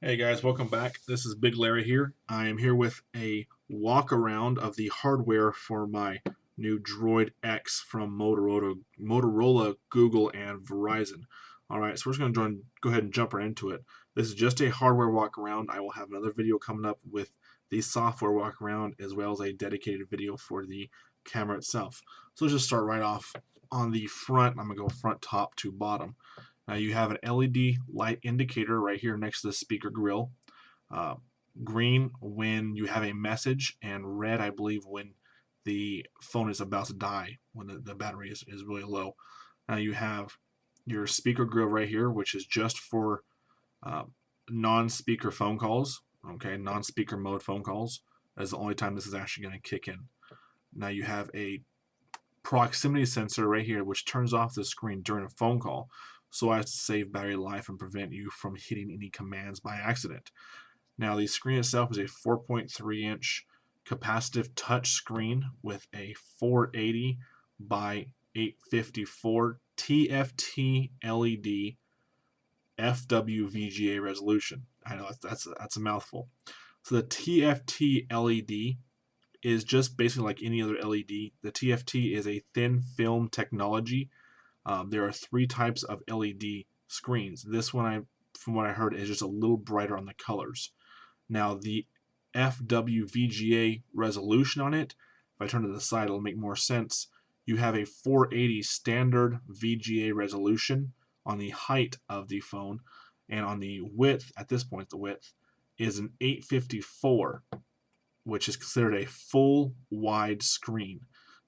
Hey guys, welcome back. This is Big Larry here. I am here with a walk around of the hardware for my new Droid X from Motorola, Google, and Verizon. Alright, so we're just going to go ahead and jump right into it. This is just a hardware walk around. I will have another video coming up with the software walk around as well as a dedicated video for the camera itself. So let's just start right off on the front. I'm going to go front, top to bottom. Now you have an LED light indicator right here next to the speaker grill. Green when you have a message, and red, I believe, when the phone is about to die, when the battery is really low. Now you have your speaker grill right here, which is just for non-speaker phone calls. Okay, non-speaker mode phone calls. That's the only time this is actually going to kick in. Now you have a proximity sensor right here, which turns off the screen during a phone call, so as to save battery life and prevent you from hitting any commands by accident. Now the screen itself is a 4.3-inch capacitive touch screen with a 480 by 854 TFT LED FWVGA resolution. I know that's a mouthful. So the TFT LED is just basically like any other LED. The TFT is a thin film technology. There are three types of LED screens. This one, from what I heard, is just a little brighter on the colors. Now the FWVGA resolution on it, if I turn to the side, it'll make more sense. You have a 480 standard VGA resolution on the height of the phone, and on the width, at this point, the width is an 854, which is considered a full wide screen.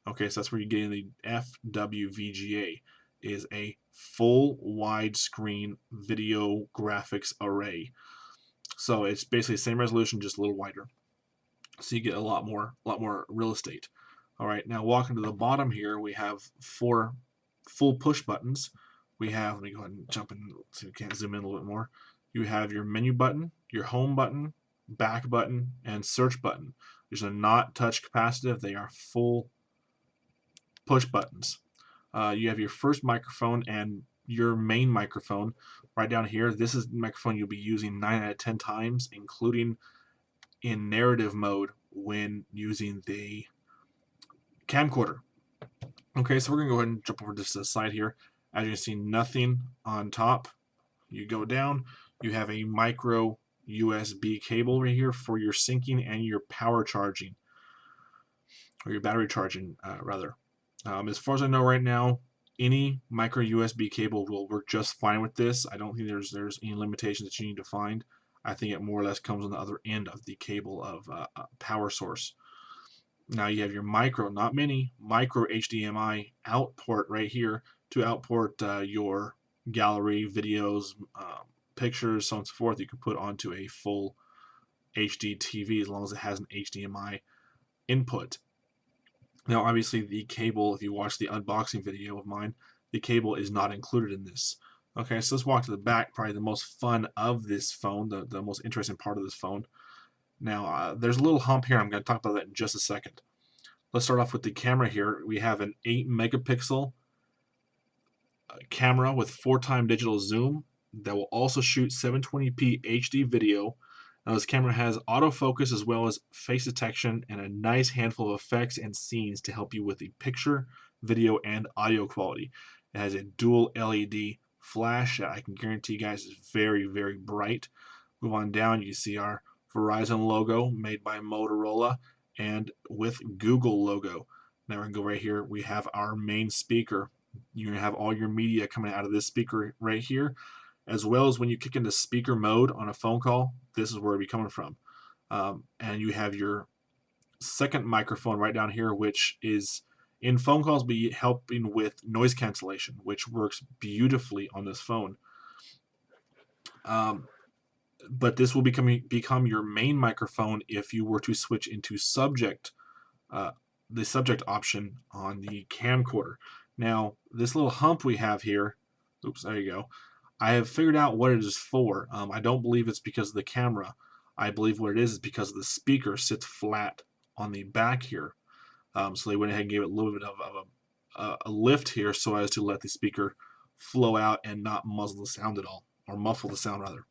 Okay, so that's where you're getting the FWVGA, is a full widescreen video graphics array. So it's basically the same resolution, just a little wider. So you get a lot more real estate. All right, now walking to the bottom here, we have 4 full push buttons. We have, let me go ahead and jump in so you can zoom in a little bit more. You have your menu button, your home button, back button, and search button. These are not touch capacitive, they are full push buttons. You have your first microphone and your main microphone right down here. This is the microphone you'll be using 9 out of 10 times, including in narrative mode when using the camcorder. Okay, so we're going to go ahead and jump over to the side here. As you can see, nothing on top. You go down, you have a micro USB cable right here for your syncing and your power charging, or your battery charging, rather. As far as I know right now, any micro USB cable will work just fine with this. I don't think there's any limitations that you need to find. I think it more or less comes on the other end of the cable of power source. Now you have your micro, not mini, micro HDMI out port right here to output your gallery, videos, pictures, so on and so forth. You can put onto a full HD TV as long as it has an HDMI input. Now, obviously, the cable, if you watch the unboxing video of mine, the cable is not included in this. Okay, so let's walk to the back, probably the most fun of this phone, the most interesting part of this phone. Now, there's a little hump here. I'm going to talk about that in just a second. Let's start off with the camera here. We have an 8 megapixel camera with 4x digital zoom that will also shoot 720p HD video. Now, this camera has autofocus as well as face detection and a nice handful of effects and scenes to help you with the picture, video, and audio quality. It has a dual LED flash that I can guarantee you guys is very, very bright. Move on down, you see our Verizon logo made by Motorola and with Google logo. Now we're going to go right here. We have our main speaker. You're going to have all your media coming out of this speaker right here, as well as when you kick into speaker mode on a phone call, this is where it'll be coming from. And you have your second microphone right down here, which is in phone calls be helping with noise cancellation, which works beautifully on this phone. But this will become your main microphone if you were to switch into the subject option on the camcorder. Now, this little hump we have here, oops, there you go. I have figured out what it is for. I don't believe it's because of the camera. I believe what it is because the speaker sits flat on the back here. So they went ahead and gave it a little bit of a lift here so as to let the speaker flow out and not muzzle the sound at all, or muffle the sound rather.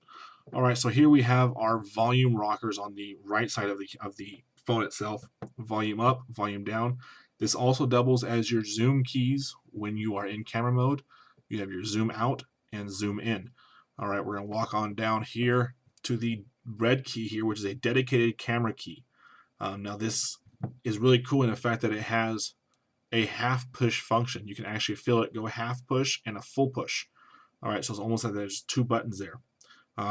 All right, so here we have our volume rockers on the right side of the phone itself. Volume up, volume down. This also doubles as your zoom keys when you are in camera mode. You have your zoom out and zoom in. All right, we're going to walk on down here to the red key here, which is a dedicated camera key. Now this is really cool in the fact that it has a half push function. You can actually feel it go half push and a full push. All right, so it's almost like there's two buttons there.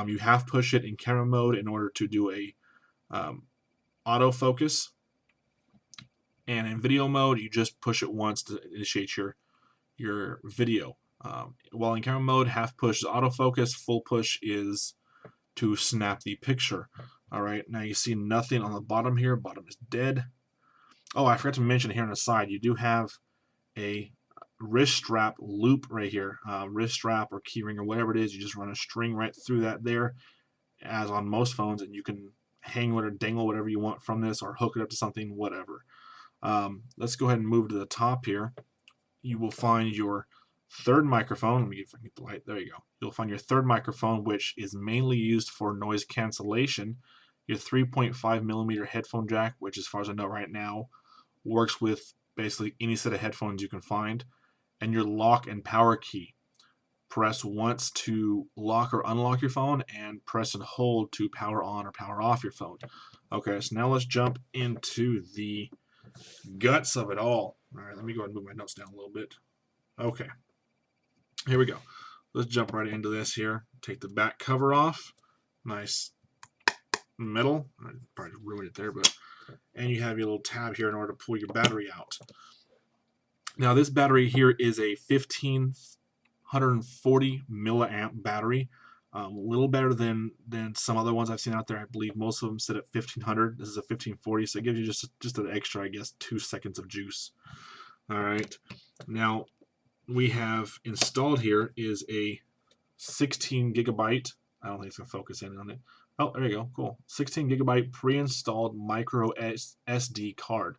You half push it in camera mode in order to do a autofocus, and in video mode you just push it once to initiate your video. While in camera mode, half push is autofocus, full push is to snap the picture. All right, now you see nothing on the bottom here. Bottom is dead. Oh, I forgot to mention here on the side, you do have a wrist strap loop right here. Wrist strap or keyring or whatever it is, you just run a string right through that there, as on most phones, and you can hang or dangle whatever you want from this or hook it up to something, whatever. Let's go ahead and move to the top here. You will find your third microphone. Let me get, if I can get the light. There you go. You'll find your third microphone, which is mainly used for noise cancellation. Your 3.5 millimeter headphone jack, which as far as I know right now, works with basically any set of headphones you can find. And your lock and power key. Press once to lock or unlock your phone, and press and hold to power on or power off your phone. Okay, so now let's jump into the guts of it all. All right, let me go ahead and move my notes down a little bit. Okay, here we go. Let's jump right into this here. Take the back cover off. Nice metal. I probably ruined it there, but and you have your little tab here in order to pull your battery out. Now this battery here is a 1540 milliamp battery. A little better than some other ones I've seen out there. I believe most of them sit at 1500. This is a 1540, so it gives you just an extra, I guess, 2 seconds of juice. All right. Now we have installed here is a 16 gigabyte. I don't think it's gonna focus in on it. Oh, there you go. Cool. 16 gigabyte pre-installed micro SD card.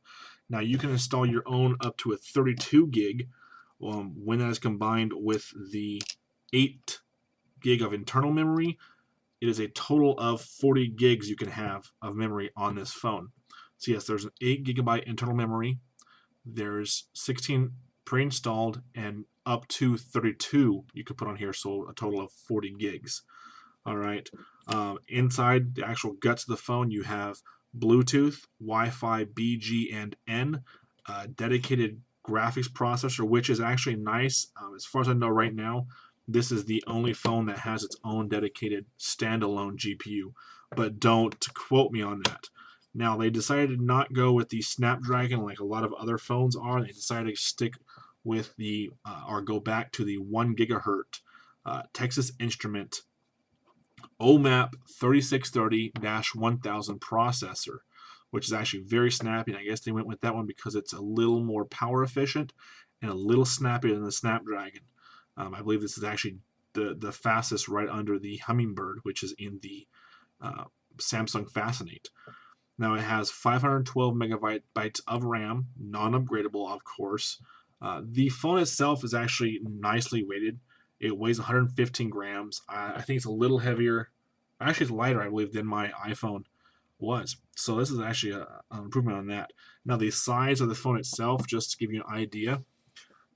Now you can install your own up to a 32 gig when that is combined with the 8 gig of internal memory. It is a total of 40 gigs you can have of memory on this phone. So yes, there's an 8 gigabyte internal memory. There's 16 pre-installed and up to 32 you could put on here, so a total of 40 gigs. All right. Inside the actual guts of the phone, you have Bluetooth, Wi-Fi, BG, and N, dedicated graphics processor, which is actually nice. As far as I know right now, this is the only phone that has its own dedicated standalone GPU, but don't quote me on that. Now, they decided to not go with the Snapdragon like a lot of other phones are. They decided to stick with the, or go back to the 1 gigahertz Texas Instrument OMAP 3630-1000 processor, which is actually very snappy. And I guess they went with that one because it's a little more power efficient and a little snappier than the Snapdragon. I believe this is actually the fastest right under the Hummingbird, which is in the Samsung Fascinate. Now it has 512 megabytes of RAM, non-upgradable, of course. The phone itself is actually nicely weighted. It weighs 115 grams. I think it's a little heavier. Actually, it's lighter, I believe, than my iPhone was. So this is actually an improvement on that. Now, the size of the phone itself, just to give you an idea,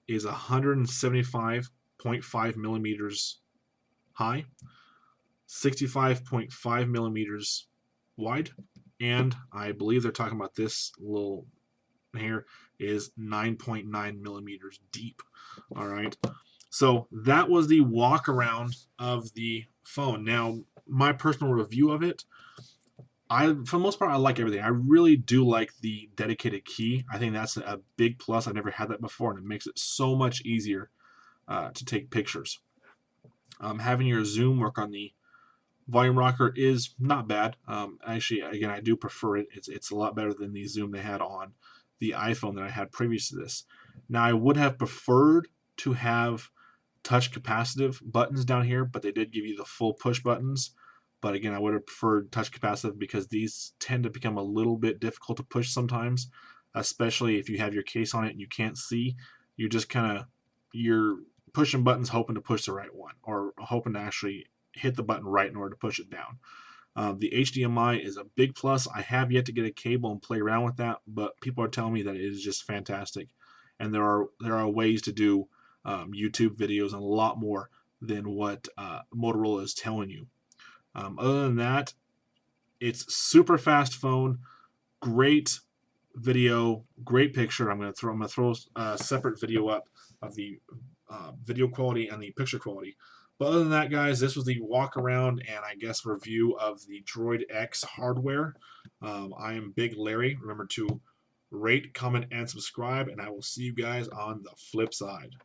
is 175.5 millimeters high, 65.5 millimeters wide, and I believe they're talking about this little here is 9.9 millimeters deep. All right. So that was the walk around of the phone. Now, my personal review of it, for the most part, I like everything. I really do like the dedicated key. I think that's a big plus. I've never had that before, and it makes it so much easier to take pictures. Having your zoom work on the volume rocker is not bad. Actually, again, I do prefer it. It's a lot better than the zoom they had on the iPhone that I had previous to this. Now, I would have preferred to have touch capacitive buttons down here, but they did give you the full push buttons. But again, I would have preferred touch capacitive because these tend to become a little bit difficult to push sometimes, especially if you have your case on it and you can't see. You're just you're pushing buttons hoping to push the right one, or hoping to actually hit the button right in order to push it down. The HDMI is a big plus. I have yet to get a cable and play around with that, but people are telling me that it is just fantastic. And there are ways to do YouTube videos and a lot more than what Motorola is telling you. Other than that, it's super fast phone, great video, great picture. I'm gonna throw a separate video up of the video quality and the picture quality. But other than that, guys, this was the walk around and I guess review of the Droid X hardware. I am Big Larry. Remember to rate, comment, and subscribe, and I will see you guys on the flip side.